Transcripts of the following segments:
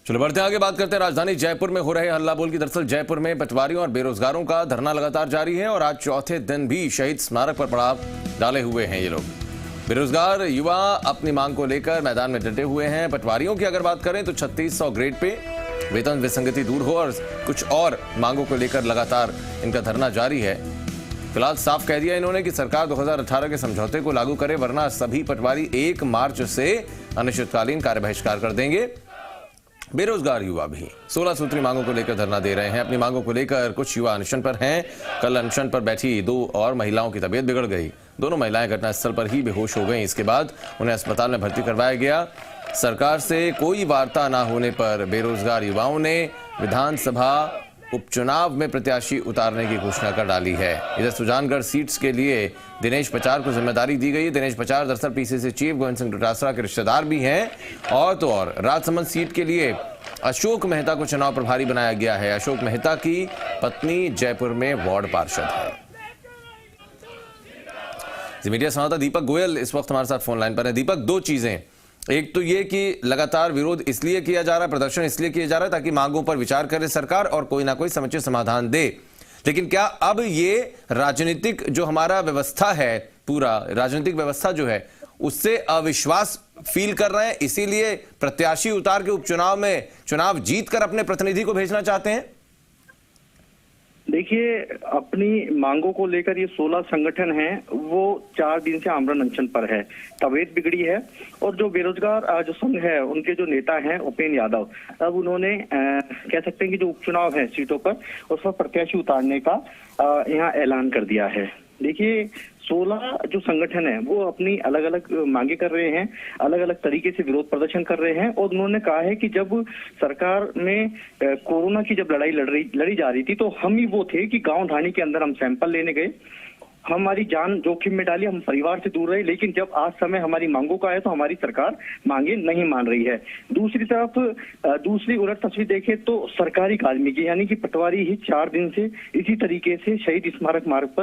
चलो बढ़ते हैं आगे, बात करते हैं राजधानी जयपुर में हो रहे हल्ला बोल की। दरअसल जयपुर में पटवारियों और बेरोजगारों का धरना लगातार जारी है और आज चौथे दिन भी शहीद स्मारक पर पड़ाव डाले हुए हैं ये लोग। बेरोजगार युवा अपनी मांग को लेकर मैदान में डटे हुए हैं। पटवारियों की अगर बात करें तो 3600 ग्रेड पे वेतन विसंगति दूर हो और कुछ और मांगों को लेकर लगातार इनका धरना जारी है। फिलहाल साफ कह दिया इन्होंने कि सरकार 2018 के समझौते को लागू करे, वरना सभी पटवारी 1 मार्च से अनिश्चितकालीन कार्य बहिष्कार कर देंगे। बेरोजगार युवा भी 16 सूत्री मांगों को लेकर धरना दे रहे हैं। अपनी मांगों को लेकर कुछ युवा अनशन पर हैं। कल अनशन पर बैठी 2 और महिलाओं की तबीयत बिगड़ गई। दोनों महिलाएं घटनास्थल पर ही बेहोश हो गईं। इसके बाद उन्हें अस्पताल में भर्ती करवाया गया। सरकार से कोई वार्ता न होने पर बेरोजगार युवाओं ने विधानसभा उपचुनाव में प्रत्याशी उतारने की घोषणा कर डाली है। इधर सुजानगढ़ सीट्स के लिए दिनेश पचार को जिम्मेदारी दी गई है। दिनेश पचार दरअसल पीसीसी चीफ गोविंद सिंह डोटासरा के रिश्तेदार भी हैं और तो और राजसमंद सीट के लिए अशोक मेहता को चुनाव प्रभारी बनाया गया है। अशोक मेहता की पत्नी जयपुर में वार्ड पार्षद है। मीडिया संवाददाता दीपक गोयल इस वक्त हमारे साथ फोन लाइन पर है। दीपक, 2 चीजें, एक तो ये कि लगातार विरोध इसलिए किया जा रहा है, प्रदर्शन इसलिए किया जा रहा है ताकि मांगों पर विचार करे सरकार और कोई ना कोई समुचित समाधान दे, लेकिन क्या अब ये राजनीतिक जो हमारा व्यवस्था है, पूरा राजनीतिक व्यवस्था जो है उससे अविश्वास फील कर रहे हैं, इसीलिए प्रत्याशी उतार के उपचुनाव में चुनाव जीत कर अपने प्रतिनिधि को भेजना चाहते हैं? देखिए, अपनी मांगों को लेकर ये 16 संगठन हैं, वो 4 दिन से आमरण अनशन पर है। तबीयत बिगड़ी है और जो बेरोजगार जो संघ है, उनके जो नेता हैं उपेंद्र यादव, अब उन्होंने कह सकते हैं कि जो उपचुनाव है सीटों पर उस पर प्रत्याशी उतारने का यहाँ ऐलान कर दिया है। देखिए, 16 जो संगठन है वो अपनी अलग अलग मांगे कर रहे हैं, अलग अलग तरीके से विरोध प्रदर्शन कर रहे हैं और उन्होंने कहा है कि जब सरकार में कोरोना की जब लड़ाई लड़ी जा रही थी तो हम ही वो थे कि गांव ढाणी के अंदर हम सैंपल लेने गए, हमारी जान जोखिम में डाली, हम परिवार से दूर रहे, लेकिन जब आज समय हमारी मांगों का है तो हमारी सरकार मांगे नहीं मान रही है। दूसरी तरफ दूसरी उलट तस्वीर देखें तो सरकारी कार्मिक यानी कि पटवारी ही 4 दिन से इसी तरीके से शहीद स्मारक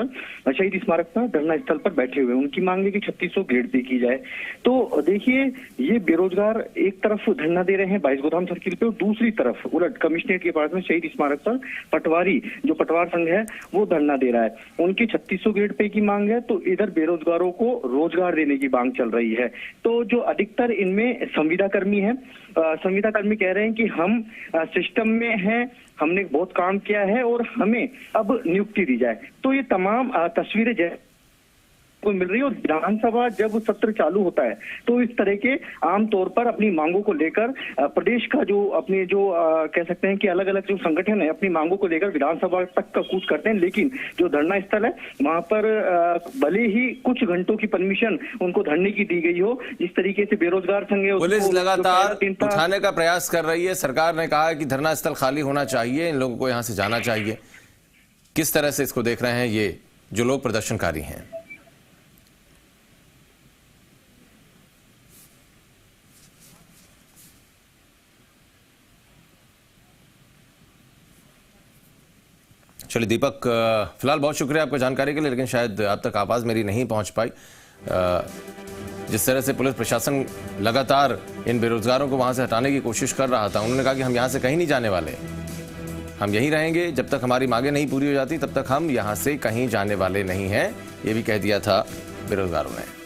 पर धरना स्थल पर बैठे हुए। उनकी मांग है कि 3600 ग्रेड पे की जाए। तो देखिए, ये बेरोजगार एक तरफ धरना दे रहे हैं 22 गोदाम सर्किल पे और दूसरी तरफ उलट कमिश्नरेट के पास में शहीद स्मारक पर पटवारी जो पटवार संघ है वो धरना दे रहा है। उनकी 3600 ग्रेड पे की मांग है तो इधर बेरोजगारों को रोजगार देने की मांग चल रही है। तो जो अधिकतर इनमें संविदा कर्मी है, संविदा कर्मी कह रहे हैं कि हम सिस्टम में हैं, हमने बहुत काम किया है और हमें अब नियुक्ति दी जाए। तो ये तमाम तस्वीरें को मिल रही है और विधानसभा जब सत्र चालू होता है तो इस तरह के आमतौर पर अपनी मांगों को लेकर प्रदेश का जो अपने जो कह सकते हैं कि अलग अलग जो संगठन है अपनी मांगों को लेकर विधानसभा तक का कूच करते हैं, लेकिन जो धरना स्थल है वहां पर भले ही कुछ घंटों की परमिशन उनको धरने की दी गई हो, जिस तरीके से बेरोजगार संघ है पुलिस लगातार उठाने का प्रयास कर रही है। सरकार ने कहा है कि धरना स्थल खाली होना चाहिए, इन लोगों को यहाँ से जाना चाहिए। किस तरह से इसको देख रहे हैं ये जो लोग प्रदर्शनकारी हैं? चलिए दीपक, फिलहाल बहुत शुक्रिया आपका जानकारी के लिए, लेकिन शायद अब तक आवाज़ मेरी नहीं पहुंच पाई। जिस तरह से पुलिस प्रशासन लगातार इन बेरोजगारों को वहां से हटाने की कोशिश कर रहा था, उन्होंने कहा कि हम यहां से कहीं नहीं जाने वाले, हम यहीं रहेंगे जब तक हमारी मांगें नहीं पूरी हो जाती, तब तक हम यहां से कहीं जाने वाले नहीं हैं, ये भी कह दिया था बेरोजगारों ने।